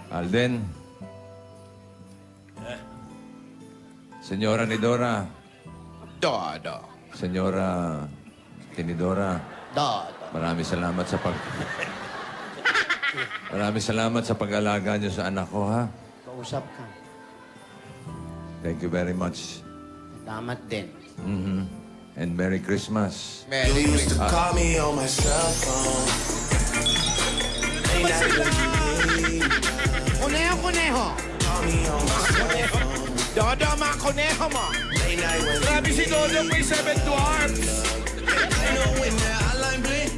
Alden. Senyora Nidora. Dodo. Senyora Tinidora. Dodo. Maraming salamat sa Maraming salamat sa pag-alaga niyo sa anak ko, ha? Kausap ka. Thank you very much. Salamat din. And Merry Christmas. You used to call me on my cell phone. Kuneho, kuneho. Call me on my cell phone. Dodo, mga kuneho mo. Late night when Grabe si Dodo, may 7 dwarfs. you know when that hotline bling.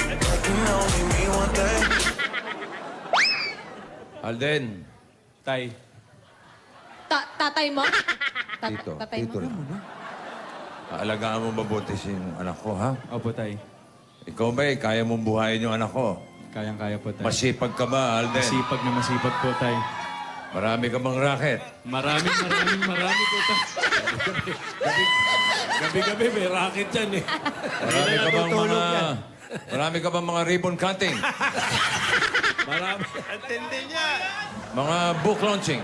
You can only mean one thing. Alden. Tay. Tatay mo? Tito. Tatay Tito mo? lang. Alagaan mo mabuti si anak ko, ha? Opo, Tay. Ikaw ba, kaya mong buhayin yung anak ko? Kayang-kaya po, Tay. Masipag ka ba, Alden? Masipag na masipag po, Tay. Marami ka bang racket? Marami po, Tay. Gabi-gabi may racket yan eh. Marami ka bang mga ribbon cutting? Marami. Antindi niya. Mga book launching?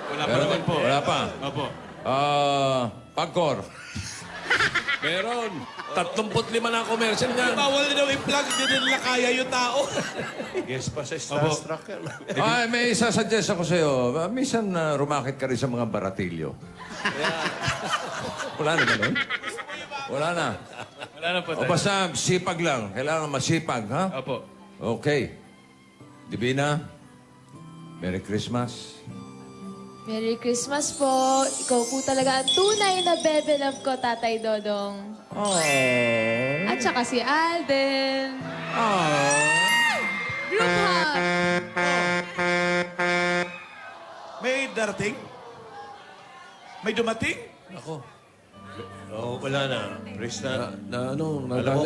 Wala pa naman po. Wala pa? Opo. Pagkor? Meron. 35 na commercial niyan. Bawal na daw i-plug. Hindi nila kaya yung tao. Guess pa sa Starstruck. Ay, may isasuggest ako sa'yo. Minsan rumakit ka rin sa mga baratilyo. Wala na ba nun? Wala na. Wala na po, O Tay. basta sipag lang. Kailangan masipag, ha? Opo. Okay. Divina, Merry Christmas. Merry Christmas po. Ikaw po talaga ang tunay na bebe love ko, Tatay Dodong. Oh. At saka si Alden. Group hug. May darating? May dumating? Ako. Oh, wala na. Praise na. Alam mo,